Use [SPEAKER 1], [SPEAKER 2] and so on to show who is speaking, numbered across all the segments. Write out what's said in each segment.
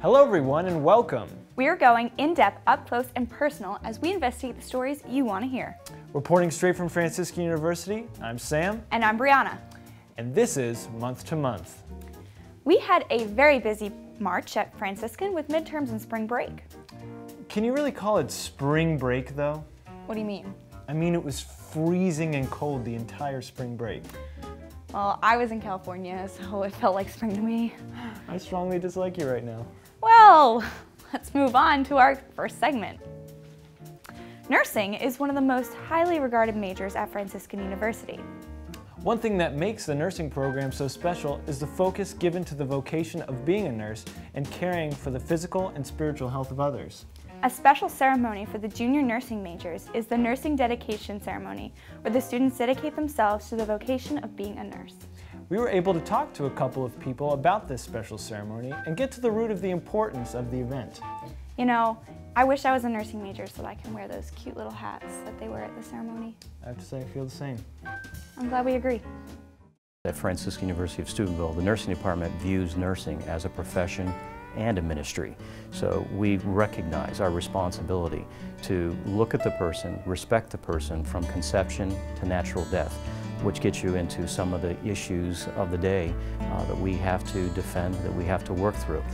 [SPEAKER 1] Hello everyone and welcome.
[SPEAKER 2] We are going in-depth, up-close, and personal as we investigate the stories you want to hear.
[SPEAKER 1] Reporting straight from Franciscan University, I'm Sam.
[SPEAKER 2] And I'm Brianna.
[SPEAKER 1] And this is Month to Month.
[SPEAKER 2] We had a very busy March at Franciscan with midterms and spring break.
[SPEAKER 1] Can you really call it spring break though?
[SPEAKER 2] What do you mean?
[SPEAKER 1] I mean, it was freezing and cold the entire spring break.
[SPEAKER 2] Well, I was in California, so it felt like spring to me.
[SPEAKER 1] I strongly dislike you right now.
[SPEAKER 2] Well, let's move on to our first segment. Nursing is one of the most highly regarded majors at Franciscan University.
[SPEAKER 1] One thing that makes the nursing program so special is the focus given to the vocation of being a nurse and caring for the physical and spiritual health of others.
[SPEAKER 2] A special ceremony for the junior nursing majors is the Nursing Dedication Ceremony, where the students dedicate themselves to the vocation of being a nurse.
[SPEAKER 1] We were able to talk to a couple of people about this special ceremony and get to the root of the importance of the event.
[SPEAKER 2] You know, I wish I was a nursing major so that I can wear those cute little hats that they wear at the ceremony.
[SPEAKER 1] I have to say I feel the same.
[SPEAKER 2] I'm glad we agree.
[SPEAKER 3] At Franciscan University of Steubenville, the nursing department views nursing as a profession and a ministry. So we recognize our responsibility to look at the person, respect the person from conception to natural death, which gets you into some of the issues of the day that we have to defend, that we have to work through.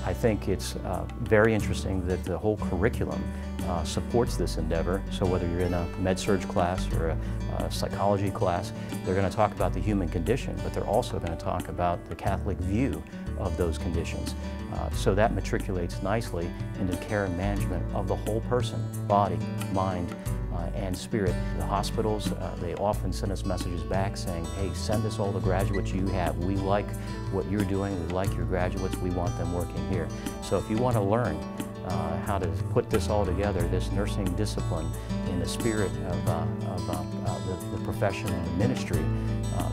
[SPEAKER 3] I think it's very interesting that the whole curriculum supports this endeavor. So whether you're in a med-surg class or a psychology class, they're going to talk about the human condition, but they're also going to talk about the Catholic view of those conditions. So that matriculates nicely into care and management of the whole person, body, mind, and spirit. The hospitals, they often send us messages back saying, hey, send us all the graduates you have. We like what you're doing. We like your graduates. We want them working here. So if you want to learn how to put this all together, this nursing discipline in the spirit of the profession and the ministry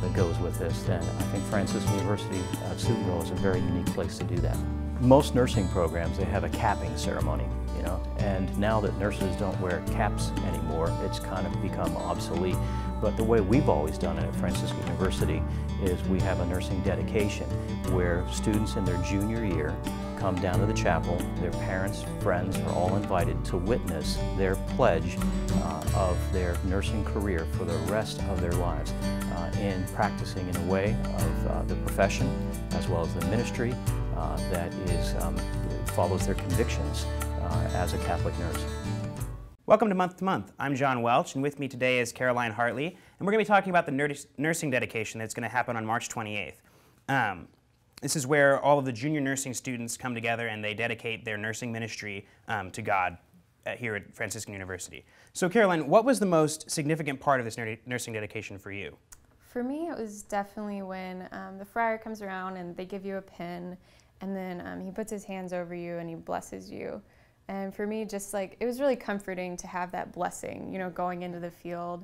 [SPEAKER 3] that goes with this, then I think Franciscan University of Steubenville is a very unique place to do that. Most nursing programs, they have a capping ceremony, you know, and now that nurses don't wear caps anymore, it's kind of become obsolete. But the way we've always done it at Franciscan University is we have a nursing dedication where students in their junior year come down to the chapel. Their parents, friends are all invited to witness their pledge of their nursing career for the rest of their lives in practicing in a way of the profession as well as the ministry that follows their convictions as a Catholic nurse.
[SPEAKER 4] Welcome to Month to Month. I'm John Welch, and with me today is Caroline Hartley, and we're going to be talking about the nursing dedication that's going to happen on March 28th. This is where all of the junior nursing students come together and they dedicate their nursing ministry to God here at Franciscan University. So Caroline, what was the most significant part of this nursing dedication for you?
[SPEAKER 5] For me, it was definitely when the friar comes around and they give you a pin, and then he puts his hands over you and he blesses you. And for me, just like, it was really comforting to have that blessing, you know, going into the field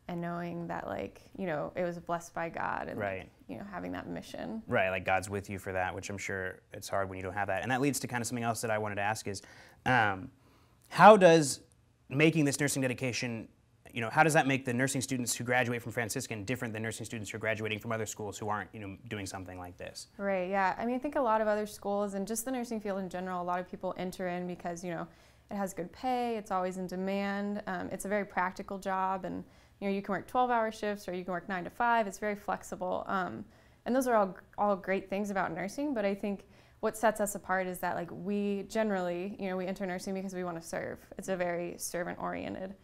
[SPEAKER 5] and knowing that, like, you know, it was blessed by God and,
[SPEAKER 4] right,
[SPEAKER 5] you know, having that mission.
[SPEAKER 4] Right, like God's with you for that, which I'm sure it's hard when you don't have that. And that leads to kind of something else that I wanted to ask is, how does making this nursing dedication, you know, how does that make the nursing students who graduate from Franciscan different than nursing students who are graduating from other schools who aren't, you know, doing something like this?
[SPEAKER 5] Right, yeah. I mean, I think a lot of other schools and just the nursing field in general, a lot of people enter in because, you know, it has good pay, it's always in demand, it's a very practical job, and, you know, you can work 12-hour shifts or you can work 9 to 5, it's very flexible. And those are all great things about nursing, but I think what sets us apart is that, like, we generally, you know, we enter nursing because we want to serve. It's a very servant-oriented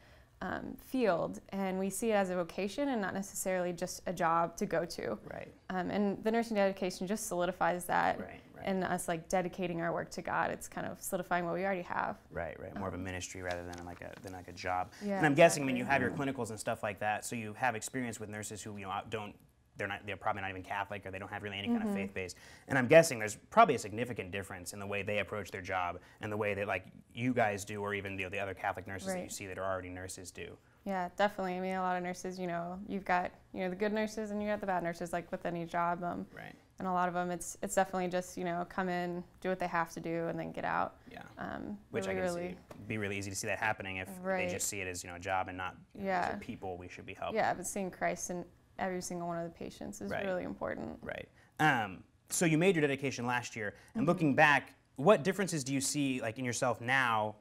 [SPEAKER 5] field, and we see it as a vocation and not necessarily just a job to go to.
[SPEAKER 4] Right.
[SPEAKER 5] And the nursing dedication just solidies that,
[SPEAKER 4] right.
[SPEAKER 5] And us, like, dedicating our work to God. It's kind of solidifying what we already have.
[SPEAKER 4] Right, right. More of a ministry rather than like a job.
[SPEAKER 5] Yeah,
[SPEAKER 4] and I'm guessing, I mean, you have your clinicals and stuff like that, so you have experience with nurses who, you know, they're probably not even Catholic, or they don't have really any kind of faith base. And I'm guessing there's probably a significant difference in the way they approach their job and the way that, like, you guys do, or even the other Catholic nurses that you see that are already nurses do.
[SPEAKER 5] Yeah, definitely. I mean, a lot of nurses, you know, you've got, you know, the good nurses and you got the bad nurses, like with any job.
[SPEAKER 4] Right.
[SPEAKER 5] And a lot of them, it's definitely just, you know, come in, do what they have to do, and then get out.
[SPEAKER 4] Yeah.
[SPEAKER 5] Which
[SPEAKER 4] I can see be really easy to see that happening if they just see it as, you know, a job and not as a people we should be helping.
[SPEAKER 5] Yeah, but seeing Christ in every single one of the patients is really important.
[SPEAKER 4] Right. So you made your dedication last year, and looking back, what differences do you see like in yourself now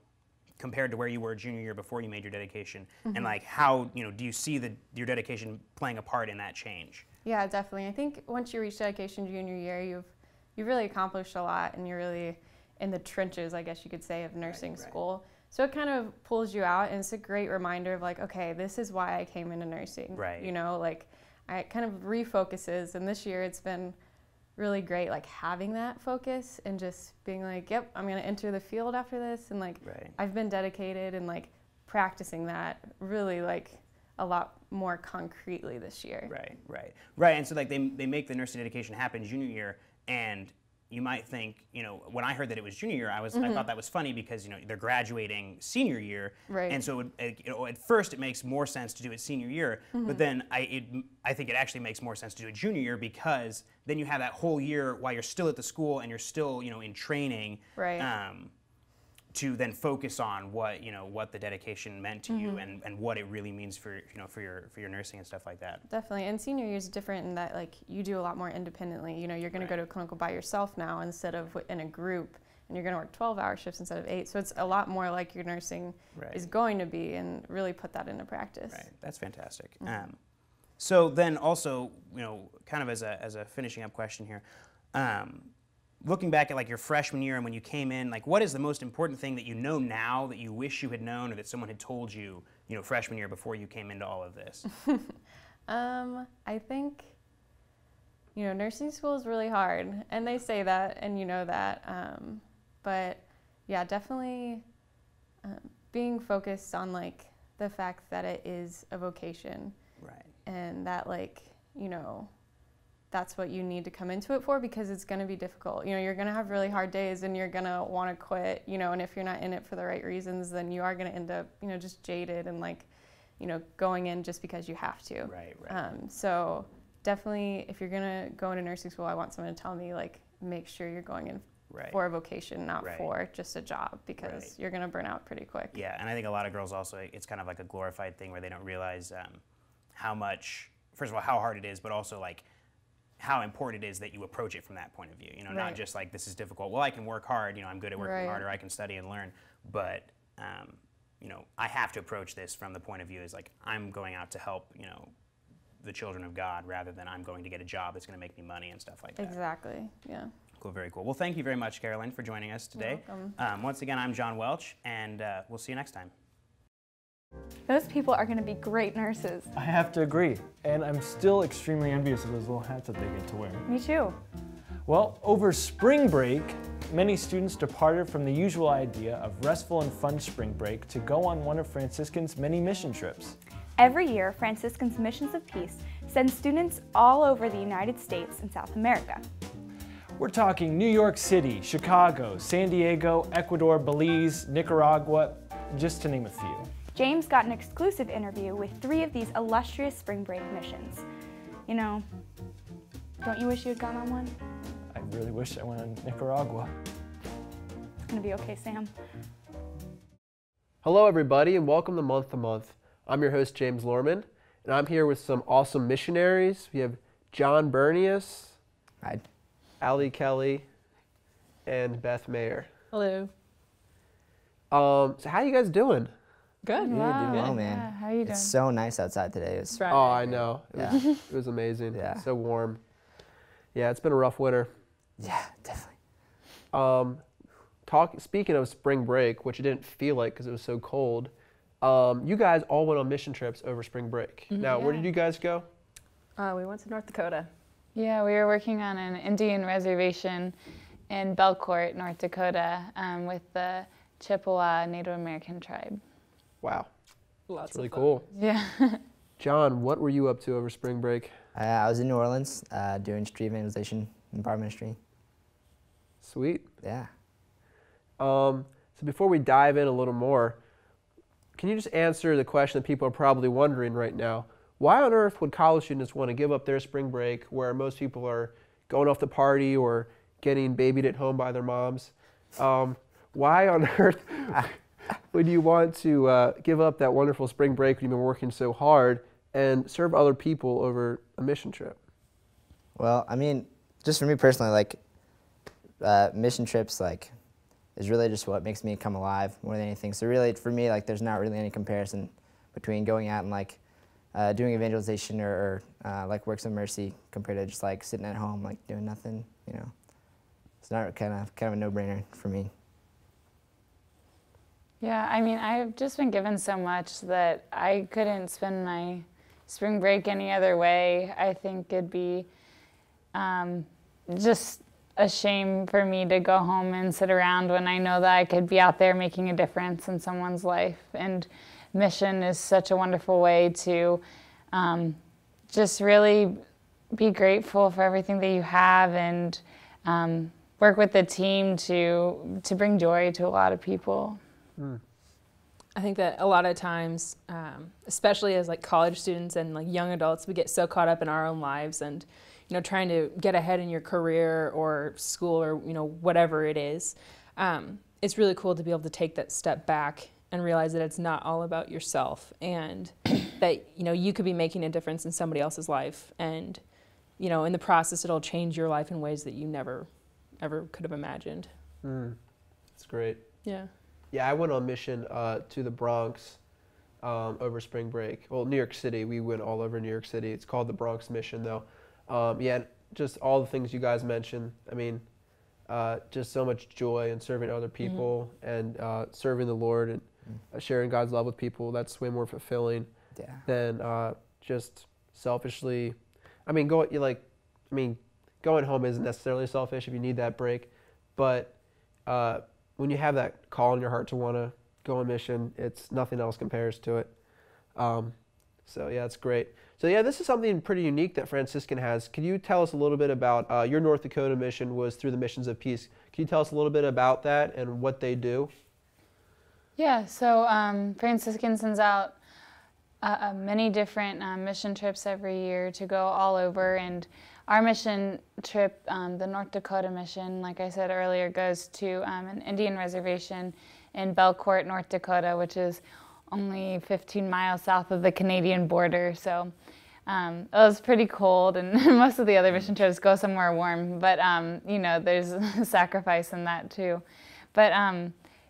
[SPEAKER 4] compared to where you were junior year before you made your dedication? And like how, do you see your dedication playing a part in that change?
[SPEAKER 5] Yeah, definitely. I think once you reach dedication junior year, you've really accomplished a lot, and you're really in the trenches, I guess you could say, of nursing school. So it kind of pulls you out, and it's a great reminder of like, okay, this is why I came into nursing.
[SPEAKER 4] Right.
[SPEAKER 5] Like it kind of refocuses, and this year it's been really great, like having that focus and just being like, yep, I'm gonna enter the field after this, and like I've been dedicated and like practicing that really like a lot more concretely this year.
[SPEAKER 4] Right. And so like they make the nursing dedication happen junior year, and you might think, when I heard that it was junior year, I thought that was funny because they're graduating senior year, and so at first it makes more sense to do it senior year, but then I think it actually makes more sense to do it junior year, because then you have that whole year while you're still at the school and you're still in training, to then focus on what the dedication meant to you and what it really means for your nursing and stuff like that.
[SPEAKER 5] Definitely. And senior year is different in that like you do a lot more independently. You're going to go to a clinical by yourself now instead of in a group, and you're going to work 12-hour shifts instead of 8. So it's a lot more like your nursing is going to be, and really put that into practice.
[SPEAKER 4] Right. That's fantastic. So then also, kind of as a finishing up question here, looking back at like your freshman year and when you came in, like what is the most important thing that you know now that you wish you had known, or that someone had told you, freshman year before you came into all of this?
[SPEAKER 5] I think, nursing school is really hard, and they say that, and that, but yeah, definitely being focused on like the fact that it is a vocation, and that like, that's what you need to come into it for, because it's going to be difficult. You're going to have really hard days, and you're going to want to quit, and if you're not in it for the right reasons, then you are going to end up, just jaded and like, going in just because you have to. So definitely, if you're going to go into nursing school, I want someone to tell me like, make sure you're going in for a vocation, not for just a job, because you're going to burn out pretty quick.
[SPEAKER 4] Yeah, and I think a lot of girls also, it's kind of like a glorified thing where they don't realize how much, first of all, how hard it is, but also like how important it is that you approach it from that point of view. Not just like, this is difficult. Well, I can work hard. I'm good at working hard, or I can study and learn. But I have to approach this from the point of view as like, I'm going out to help the children of God, rather than I'm going to get a job that's going to make me money and stuff like that.
[SPEAKER 5] Exactly. Yeah.
[SPEAKER 4] Cool. Very cool. Well, thank you very much, Caroline, for joining us today.
[SPEAKER 5] You're welcome.
[SPEAKER 4] Once again, I'm John Welch, and we'll see you next time.
[SPEAKER 2] Those people are going to be great nurses.
[SPEAKER 1] I have to agree, and I'm still extremely envious of those little hats that they get to wear.
[SPEAKER 2] Me too.
[SPEAKER 1] Well, over spring break, many students departed from the usual idea of restful and fun spring break to go on one of Franciscan's many mission trips.
[SPEAKER 2] Every year, Franciscan's Missions of Peace sends students all over the United States and South America.
[SPEAKER 1] We're talking New York City, Chicago, San Diego, Ecuador, Belize, Nicaragua, just to name a few.
[SPEAKER 2] James got an exclusive interview with 3 of these illustrious spring break missions. Don't you wish you had gone on one?
[SPEAKER 1] I really wish I went on Nicaragua.
[SPEAKER 2] It's gonna be okay, Sam.
[SPEAKER 6] Hello everybody, and welcome to Month to Month. I'm your host, James Lorman, and I'm here with some awesome missionaries. We have John Bernius,
[SPEAKER 7] Hi.
[SPEAKER 6] Ali Kelly, and Beth Mayer.
[SPEAKER 8] Hello.
[SPEAKER 6] So how you guys doing?
[SPEAKER 8] Good.
[SPEAKER 7] You're doing well, man.
[SPEAKER 8] Yeah, how are you doing?
[SPEAKER 7] It's so nice outside today. It's
[SPEAKER 8] Friday.
[SPEAKER 6] Oh, I know.
[SPEAKER 7] Yeah.
[SPEAKER 6] It was amazing.
[SPEAKER 7] Yeah.
[SPEAKER 6] So warm. Yeah, it's been a rough winter.
[SPEAKER 7] Yeah, definitely.
[SPEAKER 6] Speaking of spring break, which it didn't feel like because it was so cold, you guys all went on mission trips over spring break. Now, where did you guys go?
[SPEAKER 8] We went to North Dakota.
[SPEAKER 9] Yeah, we were working on an Indian reservation in Belcourt, North Dakota, with the Chippewa Native American tribe.
[SPEAKER 6] Wow.
[SPEAKER 8] Lots
[SPEAKER 6] That's really
[SPEAKER 8] of fun.
[SPEAKER 6] cool.
[SPEAKER 9] Yeah.
[SPEAKER 6] John, what were you up to over spring break?
[SPEAKER 7] I was in New Orleans doing street evangelization in bar ministry.
[SPEAKER 6] Sweet.
[SPEAKER 7] Yeah.
[SPEAKER 6] So before we dive in a little more, can you just answer the question that people are probably wondering right now? Why on earth would college students want to give up their spring break where most people are going off to party or getting babied at home by their moms? Why on earth would you want to give up that wonderful spring break when you've been working so hard and serve other people over a mission trip?
[SPEAKER 7] Well, I mean, just for me personally, like mission trips, like is really just what makes me come alive more than anything. So really, for me, like there's not really any comparison between going out and like doing evangelization or like works of mercy compared to just like sitting at home like doing nothing. You know, it's not kind of a no-brainer for me.
[SPEAKER 9] Yeah, I mean, I've just been given so much that I couldn't spend my spring break any other way. I think it'd be just a shame for me to go home and sit around when I know that I could be out there making a difference in someone's life. And mission is such a wonderful way to just really be grateful for everything that you have and work with the team to bring joy to a lot of people.
[SPEAKER 8] I think that a lot of times, especially as like college students and like young adults, we get so caught up in our own lives and, you know, trying to get ahead in your career or school or, you know, whatever it is. It's really cool to be able to take that step back and realize that it's not all about yourself and that, you know, you could be making a difference in somebody else's life. And, you know, in the process, it'll change your life in ways that you never, ever could have imagined.
[SPEAKER 6] That's great.
[SPEAKER 8] Yeah.
[SPEAKER 6] Yeah, I went on mission to the Bronx over spring break. Well, New York City. We went all over New York City. It's called the Bronx Mission, though. Yeah, just all the things you guys mentioned. I mean, just so much joy in serving other people and serving the Lord and sharing God's love with people. That's way more fulfilling than just selfishly. I mean, going home isn't necessarily selfish if you need that break, but when you have that call in your heart to want to go on mission, it's nothing else compares to it. So yeah, it's great. So yeah, this is something pretty unique that Franciscan has. Can you tell us a little bit about your North Dakota mission was through the Missions of Peace. Can you tell us a little bit about that and what they do?
[SPEAKER 9] Yeah, so Franciscan sends out many different mission trips every year to go all over, and our mission trip, the North Dakota mission, like I said earlier, goes to an Indian reservation in Belcourt, North Dakota, which is only 15 miles south of the Canadian border. So it was pretty cold, and most of the other mission trips go somewhere warm. But, you know, there's a sacrifice in that too. But,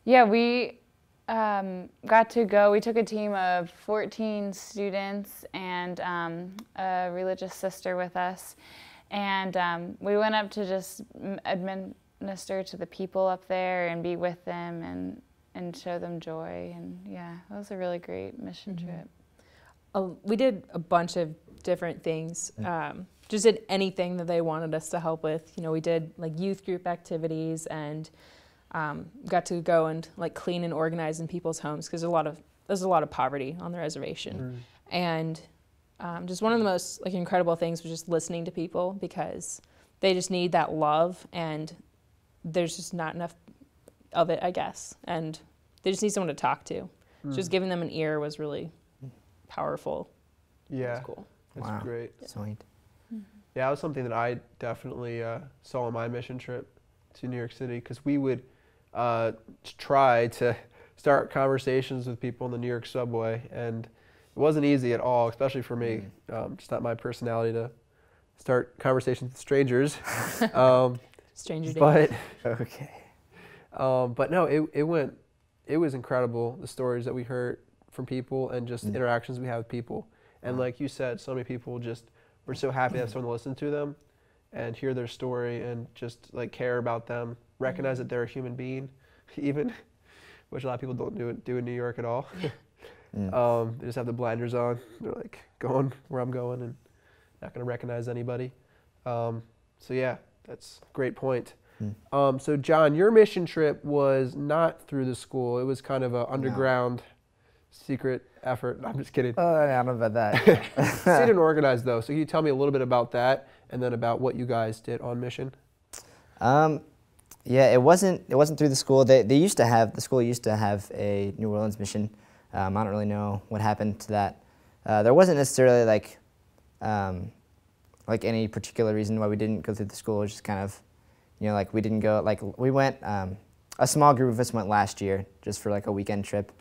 [SPEAKER 9] yeah, we got to go. We took a team of 14 students and a religious sister with us. And we went up to just administer to the people up there and be with them and show them joy. And yeah, it was a really great mission trip.
[SPEAKER 8] We did a bunch of different things. Just did anything that they wanted us to help with. You know, we did like youth group activities and got to go and like clean and organize in people's homes because there's a lot of poverty on the reservation. And just one of the most like incredible things was just listening to people because they just need that love and there's just not enough of it, I guess. And they just need someone to talk to. Just giving them an ear was really powerful.
[SPEAKER 6] Yeah,
[SPEAKER 8] that's cool.
[SPEAKER 6] That's great.
[SPEAKER 7] Sweet.
[SPEAKER 6] Yeah, that was something that I definitely saw on my mission trip to New York City because we would try to start conversations with people in the New York subway, and it wasn't easy at all, especially for me. Just not my personality to start conversations with strangers.
[SPEAKER 8] Stranger
[SPEAKER 6] but
[SPEAKER 7] Okay.
[SPEAKER 6] But no, it was incredible, the stories that we heard from people and just interactions we had with people. And like you said, so many people just were so happy to have someone to listen to them and hear their story and just like care about them, recognize that they're a human being, even, which a lot of people don't do in New York at all. They just have the blinders on. They're like going where I'm going and not going to recognize anybody. So yeah, that's a great point. So John, your mission trip was not through the school. It was kind of an underground secret effort. I'm just kidding.
[SPEAKER 7] I don't know about that.
[SPEAKER 6] Student organized though. So can you tell me a little bit about that and then about what you guys did on mission?
[SPEAKER 7] Yeah, it wasn't through the school. The school used to have a New Orleans mission. I don't really know what happened to that. There wasn't necessarily like any particular reason why we didn't go through the school. It was just kind of, you know, like we didn't go, like we went, a small group of us went last year just for like a weekend trip.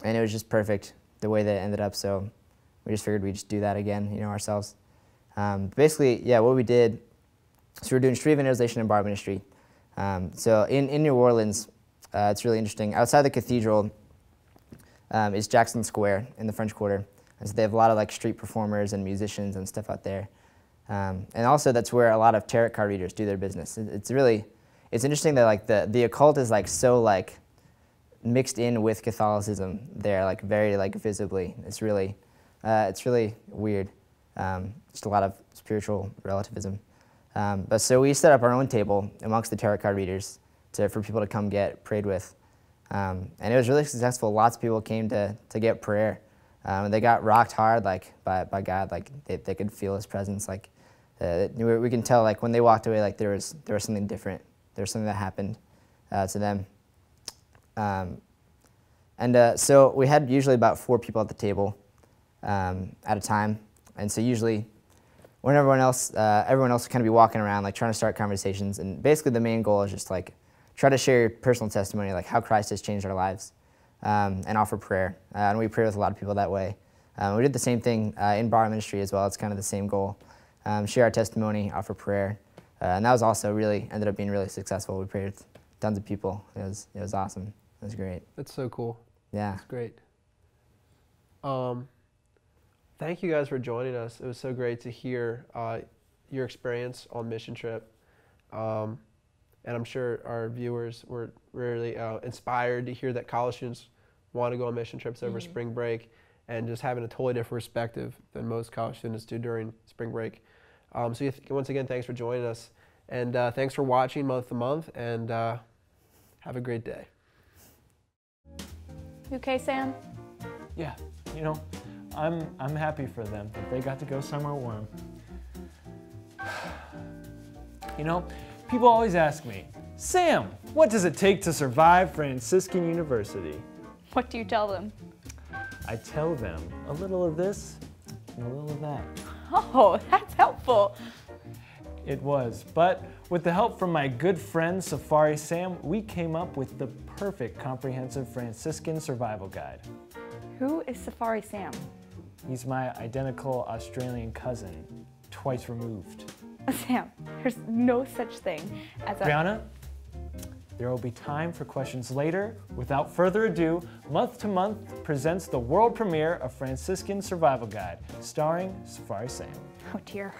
[SPEAKER 7] And it was just perfect the way that it ended up. So we just figured we'd just do that again, you know, ourselves. Basically, yeah, what we did, so we were doing street evangelization and bar ministry. So in New Orleans, it's really interesting. Outside the cathedral is Jackson Square in the French Quarter. And so they have a lot of like street performers and musicians and stuff out there. And also that's where a lot of tarot card readers do their business. It's interesting that like the occult is like so like mixed in with Catholicism there, like very like visibly. It's really weird. Just a lot of spiritual relativism. But so we set up our own table amongst the tarot card readers for people to come get prayed with. And it was really successful. Lots of people came to get prayer. And they got rocked hard like by God. Like they could feel His presence. Like we can tell like when they walked away, like there was something different. There was something that happened to them. So we had usually about 4 people at the table at a time. And so usually when everyone else would kind of be walking around like trying to start conversations. And basically the main goal is just like try to share your personal testimony, like how Christ has changed our lives, and offer prayer. And we pray with a lot of people that way. We did the same thing in bar ministry as well. It's kind of the same goal. Share our testimony, offer prayer. And that was also ended up being really successful. We prayed with tons of people. It was awesome. It was great.
[SPEAKER 6] That's so cool.
[SPEAKER 7] Yeah.
[SPEAKER 6] That's great. Thank you guys for joining us. It was so great to hear your experience on mission trip. And I'm sure our viewers were really inspired to hear that college students want to go on mission trips over spring break and just having a totally different perspective than most college students do during spring break. So once again, thanks for joining us. And thanks for watching Month to Month, and have a great day.
[SPEAKER 2] You okay, Sam?
[SPEAKER 1] Yeah, you know, I'm happy for them that they got to go somewhere warm. You know, people always ask me, Sam, what does it take to survive Franciscan University?
[SPEAKER 2] What do you tell them?
[SPEAKER 1] I tell them a little of this and a little of that.
[SPEAKER 2] Oh, that's helpful.
[SPEAKER 1] It was, but with the help from my good friend Safari Sam, we came up with the perfect comprehensive Franciscan survival guide.
[SPEAKER 2] Who is Safari Sam?
[SPEAKER 1] He's my identical Australian cousin, twice removed.
[SPEAKER 2] Sam, there's no such thing as a...
[SPEAKER 1] Brianna, there will be time for questions later. Without further ado, Month to Month presents the world premiere of Franciscan Survival Guide, starring Safari Sam.
[SPEAKER 2] Oh dear.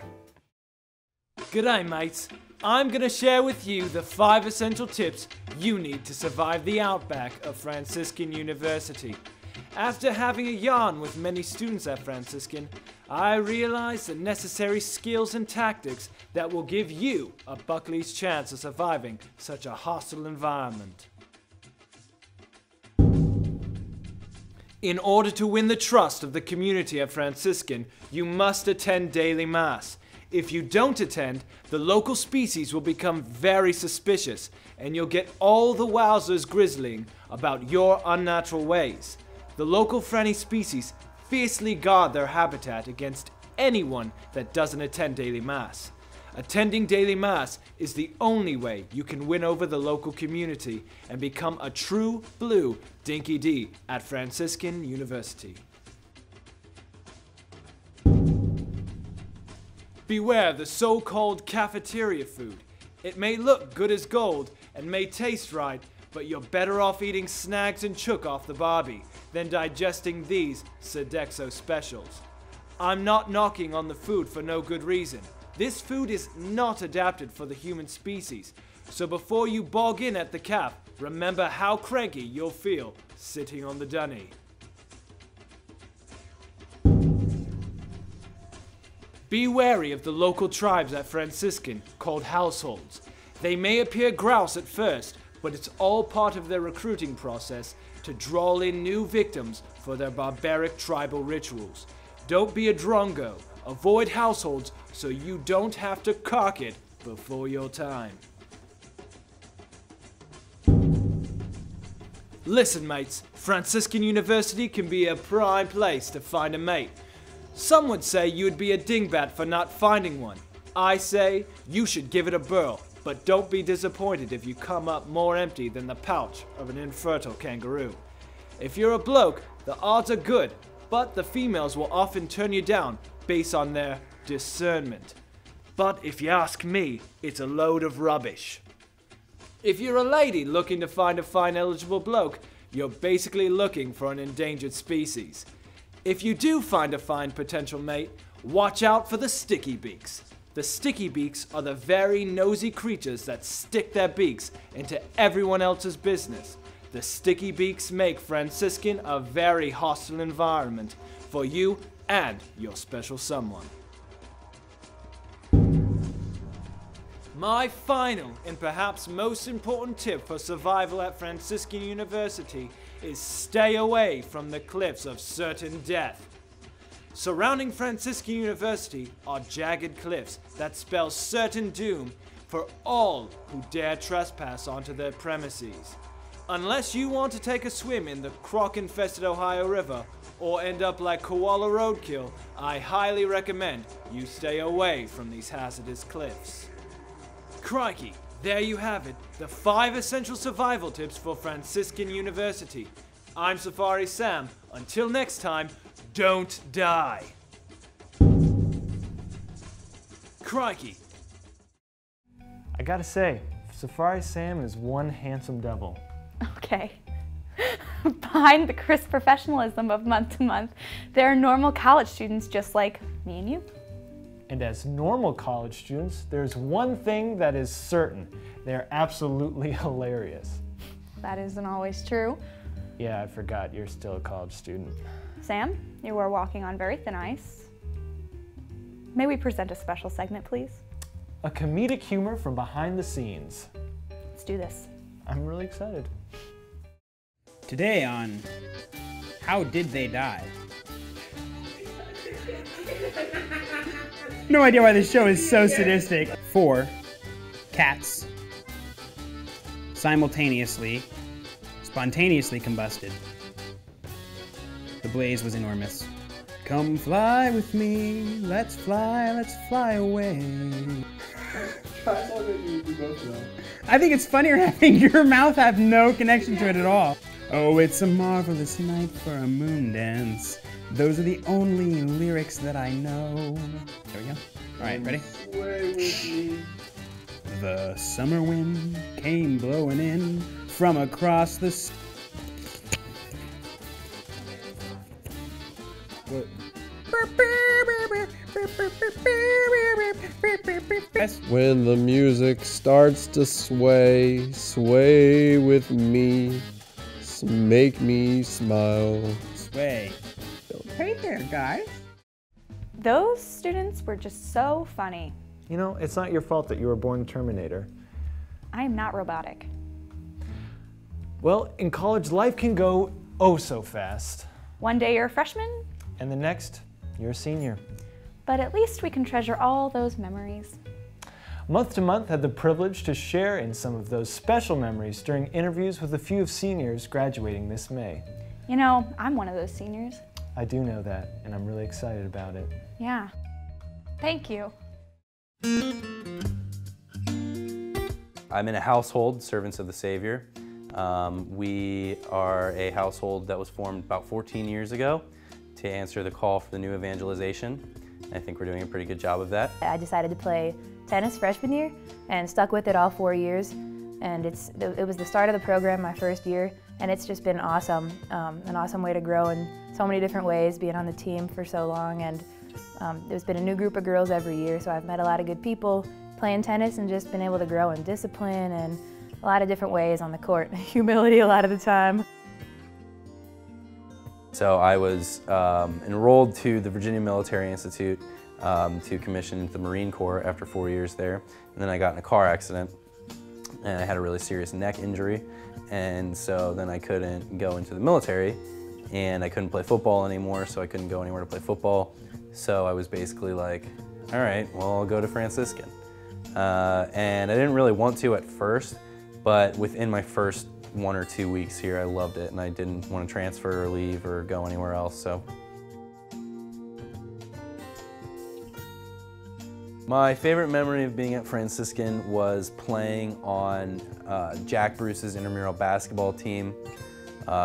[SPEAKER 1] G'day mates, I'm going to share with you the 5 essential tips you need to survive the outback of Franciscan University. After having a yarn with many students at Franciscan, I realized the necessary skills and tactics that will give you a Buckley's chance of surviving such a hostile environment. In order to win the trust of the community at Franciscan, you must attend daily mass. If you don't attend, the local species will become very suspicious, and you'll get all the wowzers grizzling about your unnatural ways. The local Franny species fiercely guard their habitat against anyone that doesn't attend daily mass. Attending daily mass is the only way you can win over the local community and become a true blue Dinky D at Franciscan University. Beware the so-called cafeteria food. It may look good as gold and may taste right, but you're better off eating snags and chook off the barbie than digesting these Sodexo specials. I'm not knocking on the food for no good reason. This food is not adapted for the human species, so before you bog in at the caf, remember how cranky you'll feel sitting on the dunny. Be wary of the local tribes at Franciscan, called households. They may appear grouse at first, but it's all part of their recruiting process to draw in new victims for their barbaric tribal rituals. Don't be a drongo. Avoid households so you don't have to cock it before your time. Listen mates, Franciscan University can be a prime place to find a mate. Some would say you'd be a dingbat for not finding one. I say you should give it a whirl, but don't be disappointed if you come up more empty than the pouch of an infertile kangaroo. If you're a bloke, the odds are good, but the females will often turn you down based on their discernment. But if you ask me, it's a load of rubbish. If you're a lady looking to find a fine eligible bloke, you're basically looking for an endangered species. If you do find a fine potential mate, watch out for the sticky beaks. The sticky beaks are the very nosy creatures that stick their beaks into everyone else's business. The sticky beaks make Franciscan a very hostile environment for you and your special someone. My final and perhaps most important tip for survival at Franciscan University is stay away from the cliffs of certain death. Surrounding Franciscan University are jagged cliffs that spell certain doom for all who dare trespass onto their premises. Unless you want to take a swim in the croc-infested Ohio River or end up like Koala Roadkill, I highly recommend you stay away from these hazardous cliffs. Crikey, there you have it, the 5 essential survival tips for Franciscan University. I'm Safari Sam. Until next time, don't die. Crikey.
[SPEAKER 10] I gotta say, Safari Sam is one handsome devil.
[SPEAKER 2] Okay. Behind the crisp professionalism of month to month, there are normal college students just like me and you.
[SPEAKER 10] And as normal college students, there's one thing that is certain. They're absolutely hilarious.
[SPEAKER 2] That isn't always true.
[SPEAKER 10] Yeah, I forgot, you're still a college student.
[SPEAKER 2] Sam, you are walking on very thin ice. May we present a special segment, please?
[SPEAKER 10] A comedic humor from behind the scenes.
[SPEAKER 2] Let's do this.
[SPEAKER 10] I'm really excited.
[SPEAKER 4] Today on How Did They Die? No idea why this show is so sadistic. 4 cats simultaneously, spontaneously combusted. The blaze was enormous. Come fly with me, let's fly away. I think it's funnier having your mouth have no connection to it at all. Oh, it's a marvelous night for a moon dance. Those are the only lyrics that I know. There we go. All right, ready?
[SPEAKER 10] Sway with me.
[SPEAKER 4] The summer wind came blowing in from across the
[SPEAKER 10] What? When the music starts to sway, sway with me, make me smile.
[SPEAKER 4] Sway. Hey there, guys.
[SPEAKER 2] Those students were just so funny.
[SPEAKER 10] You know, it's not your fault that you were born a Terminator.
[SPEAKER 2] I am not robotic.
[SPEAKER 10] Well, in college, life can go oh so fast.
[SPEAKER 2] One day you're a freshman,
[SPEAKER 10] And the next, you're a senior.
[SPEAKER 2] but at least we can treasure all those memories.
[SPEAKER 10] Month to Month had the privilege to share in some of those special memories during interviews with a few of seniors graduating this May.
[SPEAKER 2] You know, I'm one of those seniors.
[SPEAKER 10] I do know that, and I'm really excited about it.
[SPEAKER 2] Yeah. Thank you.
[SPEAKER 11] I'm in a household, Servants of the Savior. We are a household that was formed about 14 years ago to answer the call for the new evangelization. I think we're doing a pretty good job of that.
[SPEAKER 12] I decided to play tennis freshman year and stuck with it all 4 years. And it was the start of the program my first year, and it's just been awesome. An awesome way to grow in so many different ways, being on the team for so long. And there's been a new group of girls every year, so I've met a lot of good people playing tennis and just been able to grow in discipline and a lot of different ways on the court. Humility a lot of the time.
[SPEAKER 11] So I was enrolled to the Virginia Military Institute to commission into the Marine Corps after 4 years there. And then I got in a car accident and I had a really serious neck injury. And so then I couldn't go into the military and I couldn't play football anymore, so I couldn't go anywhere to play football. So I was basically like, all right, well, I'll go to Franciscan. And I didn't really want to at first, but within my first 1 or 2 weeks here, I loved it and I didn't want to transfer or leave or go anywhere else. So my favorite memory of being at Franciscan was playing on Jack Bruce's intramural basketball team.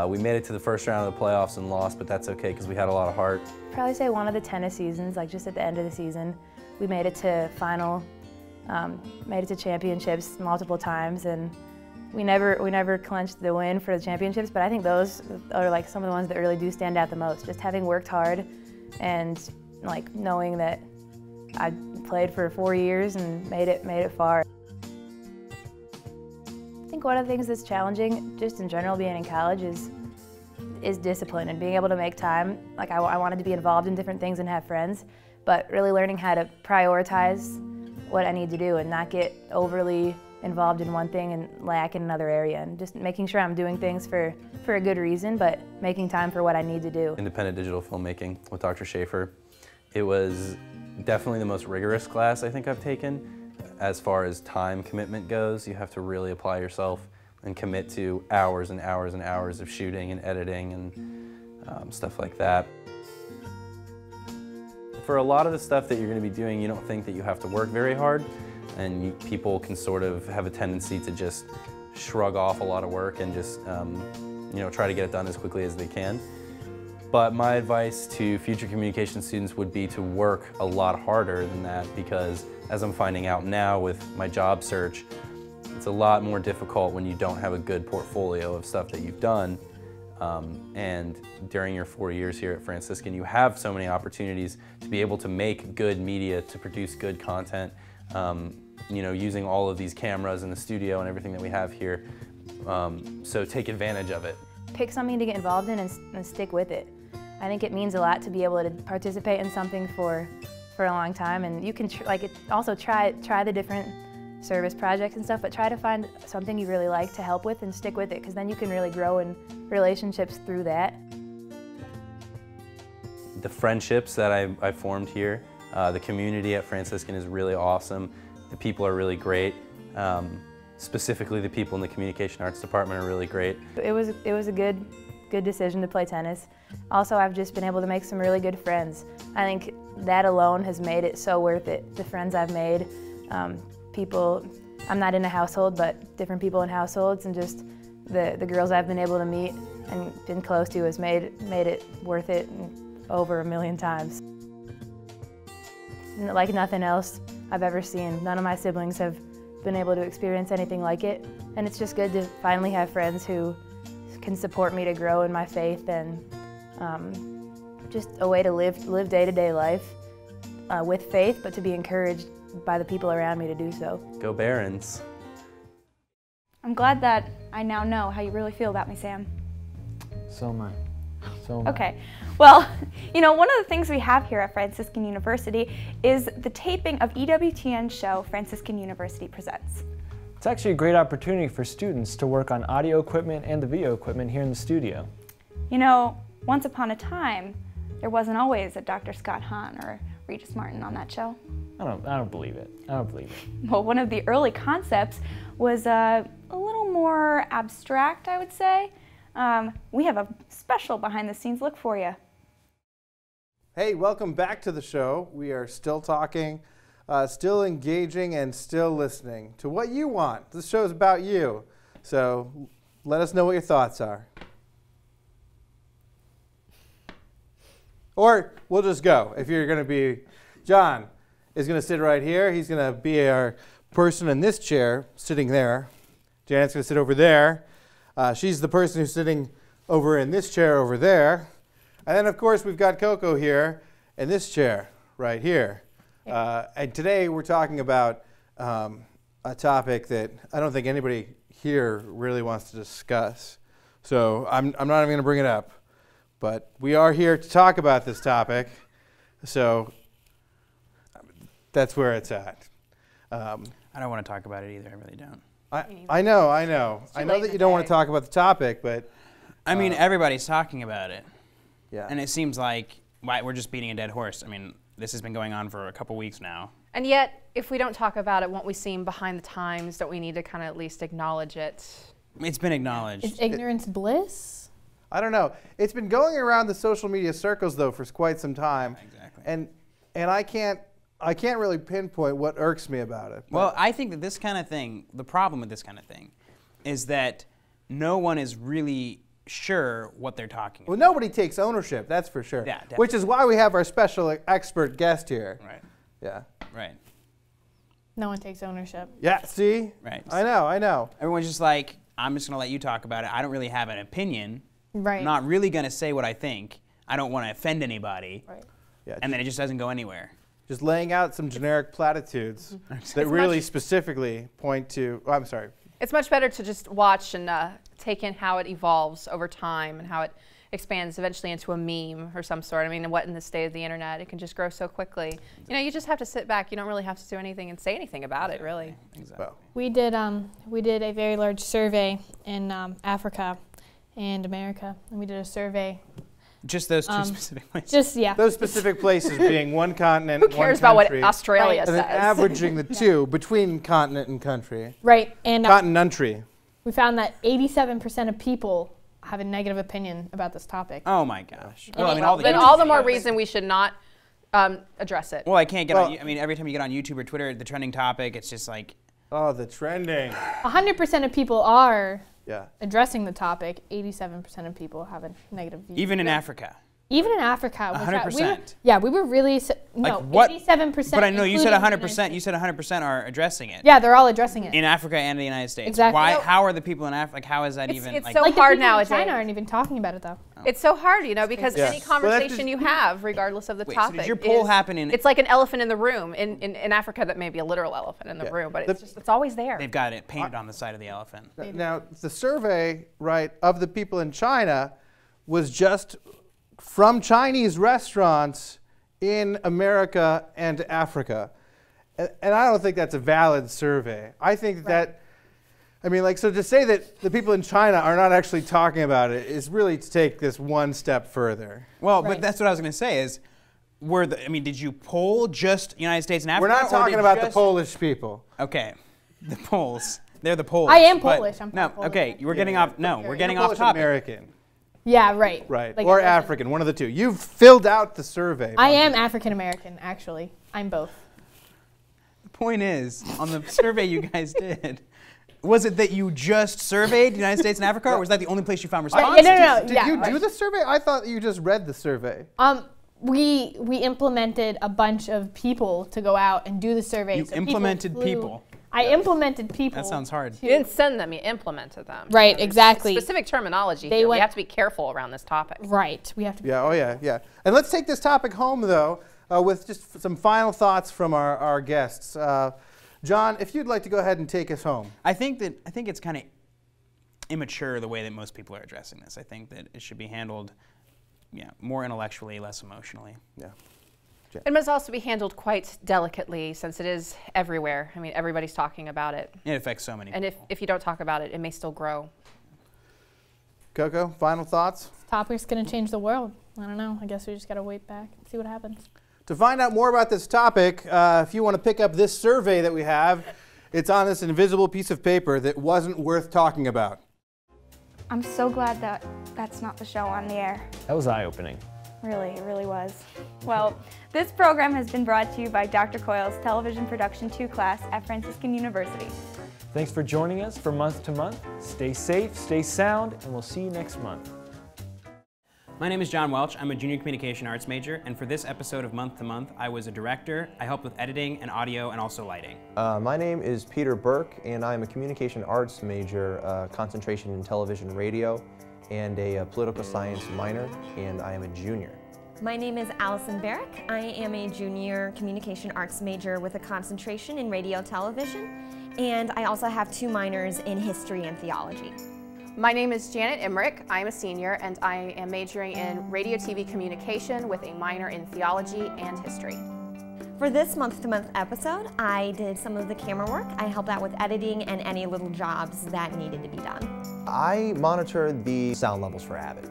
[SPEAKER 11] We made it to the first round of the playoffs and lost, but that's okay because we had a lot of heart.
[SPEAKER 12] Probably say one of the tennis seasons, like just at the end of the season, we made it to final, made it to championships multiple times, and we never clinched the win for the championships, but I think those are like some of the ones that really do stand out the most. Just having worked hard and like knowing that I played for 4 years and made it far. I think one of the things that's challenging, just in general being in college, is discipline and being able to make time. Like I wanted to be involved in different things and have friends, but really learning how to prioritize what I need to do and not get overly involved in one thing and lack in another area, and just making sure I'm doing things for a good reason, but making time for what I need to do.
[SPEAKER 11] Independent digital filmmaking with Dr. Schaefer. It was definitely the most rigorous class I think I've taken. As far as time commitment goes, you have to really apply yourself and commit to hours and hours and hours of shooting and editing and stuff like that. For a lot of the stuff that you're going to be doing, you don't think that you have to work very hard, and people can sort of have a tendency to just shrug off a lot of work and just you know, try to get it done as quickly as they can. But my advice to future communication students would be to work a lot harder than that, because as I'm finding out now with my job search, it's a lot more difficult when you don't have a good portfolio of stuff that you've done. And during your 4 years here at Franciscan, you have so many opportunities to be able to make good media, to produce good content, you know, using all of these cameras in the studio and everything that we have here. So take advantage of it.
[SPEAKER 12] Pick something to get involved in and stick with it. I think it means a lot to be able to participate in something for a long time, and you can also try the different service projects and stuff, but try to find something you really like to help with and stick with it, because then you can really grow in relationships through that.
[SPEAKER 11] The friendships that I formed here, the community at Franciscan is really awesome. The people are really great. Specifically, the people in the Communication Arts Department are really great.
[SPEAKER 12] It was a good decision to play tennis. Also, I've just been able to make some really good friends. I think that alone has made it so worth it. The friends I've made, people, I'm not in a household, but different people in households, and just the girls I've been able to meet and been close to has made it worth it over 1 million times. Like nothing else I've ever seen. None of my siblings have been able to experience anything like it, and it's just good to finally have friends who can support me to grow in my faith, and just a way to live day-to-day life with faith, but to be encouraged by the people around me to do so.
[SPEAKER 11] Go Barons.
[SPEAKER 2] I'm glad that I now know how you really feel about me, Sam.
[SPEAKER 10] So am I. So am I.
[SPEAKER 2] Okay, well, you know, one of the things we have here at Franciscan University is the taping of EWTN's show, Franciscan University Presents.
[SPEAKER 10] It's actually a great opportunity for students to work on audio equipment and the video equipment here in the studio.
[SPEAKER 2] You know, once upon a time, there wasn't always a Dr. Scott Hahn or Regis Martin on that show.
[SPEAKER 10] I don't believe it. I don't believe it.
[SPEAKER 2] Well, one of the early concepts was a little more abstract, I would say. We have a special behind the scenes look for you.
[SPEAKER 13] Hey, welcome back to the show. We are still talking, still engaging, and still listening to what you want. This show is about you. So let us know what your thoughts are. Or we'll just go. If you're going to be, John is going to sit right here. He's going to be our person in this chair, sitting there. Janet's going to sit over there. She's the person who's sitting over in this chair over there. And then, of course, we've got Coco here in this chair right here. And today we're talking about a topic that I don't think anybody here really wants to discuss. So I'm not even going to bring it up. But we are here to talk about this topic. So that's where it's at.
[SPEAKER 4] I don't want to talk about it either. I really don't.
[SPEAKER 13] I know. I know that you don't want to talk about the topic, but
[SPEAKER 4] I mean, everybody's talking about it.
[SPEAKER 13] Yeah.
[SPEAKER 4] And it seems like we're just beating a dead horse. I mean, this has been going on for a couple weeks now.
[SPEAKER 14] And yet, if we don't talk about it, won't we seem behind the times? Don't we need to kind of at least acknowledge it?
[SPEAKER 4] It's been acknowledged.
[SPEAKER 5] Is ignorance bliss?
[SPEAKER 13] I don't know. It's been going around the social media circles though for quite some time.
[SPEAKER 4] Exactly.
[SPEAKER 13] And I can't really pinpoint what irks me about it.
[SPEAKER 4] Well, I think that this kind of thing, the problem with this kind of thing, is that no one is really sure what they're talking about.
[SPEAKER 13] Well, nobody takes ownership, that's for sure.
[SPEAKER 4] Yeah, definitely.
[SPEAKER 13] Which is why we have our special expert guest here.
[SPEAKER 4] Right.
[SPEAKER 13] Yeah.
[SPEAKER 4] Right.
[SPEAKER 5] No one takes ownership.
[SPEAKER 13] Yeah, see?
[SPEAKER 4] Right.
[SPEAKER 13] I know.
[SPEAKER 4] Everyone's just like, I'm just going to let you talk about it. I don't really have an opinion.
[SPEAKER 5] Right.
[SPEAKER 4] I'm not really going to say what I think. I don't want to offend anybody.
[SPEAKER 5] Right.
[SPEAKER 13] Yeah,
[SPEAKER 4] and then it just doesn't go anywhere.
[SPEAKER 13] Just laying out some generic platitudes that really specifically point to, oh, I'm sorry.
[SPEAKER 14] It's much better to just watch and take in how it evolves over time and how it expands eventually into a meme or some sort. I mean, what in the state of the internet, it can just grow so quickly. You know, you just have to sit back. You don't really have to do anything and say anything about it, really.
[SPEAKER 4] Exactly.
[SPEAKER 15] We did a very large survey in Africa and America, and we did a survey.
[SPEAKER 4] Just those two specific places?
[SPEAKER 15] Just, yeah.
[SPEAKER 13] Those specific places being one continent,
[SPEAKER 14] Who cares about what Australia
[SPEAKER 13] and
[SPEAKER 14] says?
[SPEAKER 13] then averaging the two between continent and country.
[SPEAKER 15] Right. And
[SPEAKER 13] continentry.
[SPEAKER 15] We found that 87% of people have a negative opinion about this topic.
[SPEAKER 4] Oh my gosh.
[SPEAKER 14] Well, I mean, then all the more reason we should not address it.
[SPEAKER 4] Well, I can't get on, I mean, every time you get on YouTube or Twitter, the trending topic, it's just like.
[SPEAKER 13] Oh, the trending.
[SPEAKER 15] 100% of people are addressing the topic. 87% of people have a negative view.
[SPEAKER 4] Even in Africa?
[SPEAKER 15] Even in Africa.
[SPEAKER 4] 100%?
[SPEAKER 15] We were really, no,
[SPEAKER 4] what?
[SPEAKER 15] 87%.
[SPEAKER 4] But I know you said 100%, you said 100% are addressing it.
[SPEAKER 15] Yeah, they're all addressing it.
[SPEAKER 4] In Africa and the United States.
[SPEAKER 15] Exactly.
[SPEAKER 4] Why, how are the people in Africa, like, how is that even?
[SPEAKER 14] It's so hard nowadays.
[SPEAKER 15] China aren't even talking about it though.
[SPEAKER 14] It's so hard, you know, because any conversation you have, regardless of the topic,
[SPEAKER 4] so did your poll happen in?
[SPEAKER 14] It's like an elephant in the room. In Africa, that may be a literal elephant in the room, but it's always there.
[SPEAKER 4] They've got it painted on the side of the elephant.
[SPEAKER 13] Now, the survey, right, of the people in China was just from Chinese restaurants in America and Africa. And I don't think that's a valid survey. I think that, I mean, like, so to say that the people in China are not actually talking about it is really to take this one step further.
[SPEAKER 4] Well, but that's what I was going to say is, I mean, did you poll just United States and Africa?
[SPEAKER 13] We're not talking about the Polish people.
[SPEAKER 4] Okay, the Poles. They're the Poles.
[SPEAKER 15] I am Polish. I'm
[SPEAKER 4] no,
[SPEAKER 15] Polish.
[SPEAKER 4] Okay, we're getting off. No, we're getting
[SPEAKER 13] Polish
[SPEAKER 4] off topic.
[SPEAKER 13] American.
[SPEAKER 15] Yeah, right.
[SPEAKER 13] Right,
[SPEAKER 15] Like
[SPEAKER 13] or African, one of the two. You've filled out the survey.
[SPEAKER 15] I am African American, actually. I'm both.
[SPEAKER 4] The point is, on the survey you guys did, was it that you just surveyed the United States and Africa, or was that the only place you found responses?
[SPEAKER 15] No.
[SPEAKER 13] Did you do the survey? I thought you just read the survey.
[SPEAKER 15] We implemented a bunch of people to go out and do the survey.
[SPEAKER 4] You implemented people.
[SPEAKER 15] I implemented people.
[SPEAKER 4] That sounds hard.
[SPEAKER 14] You didn't send them, you implemented them.
[SPEAKER 15] Right, exactly.
[SPEAKER 14] Specific terminology here. We have to be careful around this topic.
[SPEAKER 15] Right, we have to be
[SPEAKER 13] careful. Yeah. And let's take this topic home, though, with just some final thoughts from our guests. John, if you'd like to go ahead and take us home.
[SPEAKER 4] I think it's kind of immature the way that most people are addressing this. I think that it should be handled more intellectually, less emotionally.
[SPEAKER 13] Yeah.
[SPEAKER 14] It must also be handled quite delicately since it is everywhere. I mean, everybody's talking about it.
[SPEAKER 4] It affects so many people.
[SPEAKER 14] And if you don't talk about it, it may still grow.
[SPEAKER 13] Coco, final thoughts?
[SPEAKER 15] This topic's going to change the world. I don't know. I guess we just got to wait back and see what happens.
[SPEAKER 13] To find out more about this topic, if you want to pick up this survey that we have, it's on this invisible piece of paper that wasn't worth talking about.
[SPEAKER 2] I'm so glad that that's not the show on the air.
[SPEAKER 10] That was eye-opening.
[SPEAKER 2] Really, it really was. Well, this program has been brought to you by Dr. Coyle's Television Production 2 class at Franciscan University.
[SPEAKER 10] Thanks for joining us for Month to Month. Stay safe, stay sound, and we'll see you next month.
[SPEAKER 4] My name is John Welch. I'm a junior communication arts major, and for this episode of Month to Month, I was a director. I helped with editing and audio and also lighting.
[SPEAKER 16] My name is Peter Burke, and I'm a communication arts major, concentration in television and radio, and a political science minor, and I am a junior.
[SPEAKER 17] My name is Allison Barrick. I am a junior communication arts major with a concentration in radio television, and I also have 2 minors in history and theology.
[SPEAKER 14] My name is Janet Emmerich. I'm a senior, and I am majoring in radio TV communication with a minor in theology and history.
[SPEAKER 17] For this month-to-month episode, I did some of the camera work. I helped out with editing and any little jobs that needed to be done.
[SPEAKER 16] I monitored the sound levels for Avid.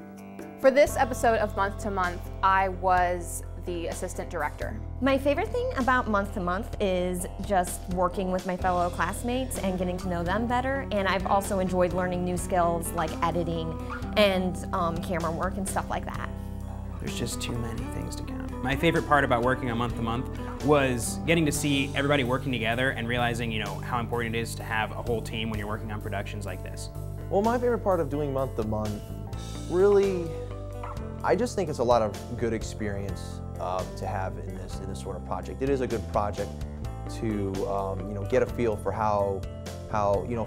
[SPEAKER 14] For this episode of Month to Month, I was the assistant director.
[SPEAKER 17] My favorite thing about Month to Month is just working with my fellow classmates and getting to know them better. And I've also enjoyed learning new skills like editing and camera work and stuff like that.
[SPEAKER 4] There's just too many things to count. My favorite part about working on Month to Month was getting to see everybody working together and realizing, how important it is to have a whole team when you're working on productions like this.
[SPEAKER 16] Well, my favorite part of doing Month to Month, really, I just think it's a lot of good experience to have in this sort of project. It is a good project to get a feel for how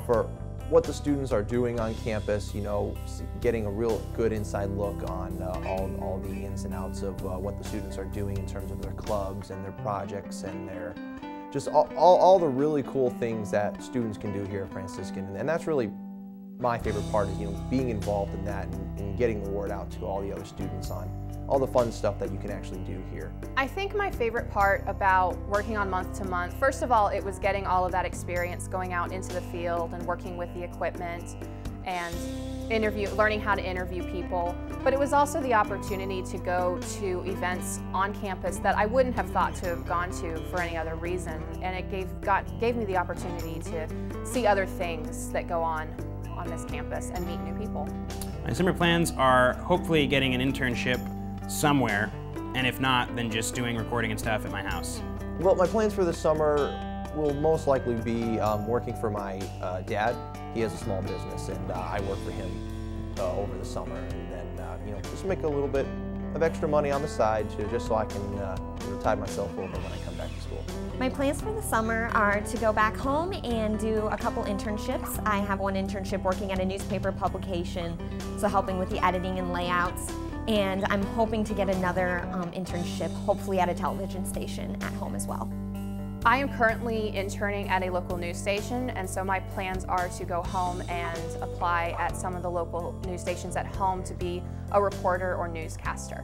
[SPEAKER 16] for what the students are doing on campus, you know, getting a real good inside look on all the ins and outs of what the students are doing in terms of their clubs and their projects and their just all the really cool things that students can do here at Franciscan. And that's really my favorite part, is, you know, being involved in that and getting the word out to all the other students on all the fun stuff that you can actually do here.
[SPEAKER 14] I think my favorite part about working on month to month, first of all, it was getting all of that experience going out into the field and working with the equipment and learning how to interview people. But it was also the opportunity to go to events on campus that I wouldn't have thought to have gone to for any other reason. And it gave me the opportunity to see other things that go on this campus and meet new people.
[SPEAKER 4] My summer plans are hopefully getting an internship somewhere, and if not, then just doing recording and stuff at my house.
[SPEAKER 16] Well, my plans for this summer will most likely be working for my dad. He has a small business, and I work for him over the summer, and then you know, just make a little bit of extra money on the side just so I can tide myself over when I come back to school.
[SPEAKER 17] My plans for the summer are to go back home and do a couple internships. I have one internship working at a newspaper publication, so helping with the editing and layouts. And I'm hoping to get another internship, hopefully at a television station at home as well.
[SPEAKER 14] I am currently interning at a local news station, and so my plans are to go home and apply at some of the local news stations at home to be a reporter or newscaster.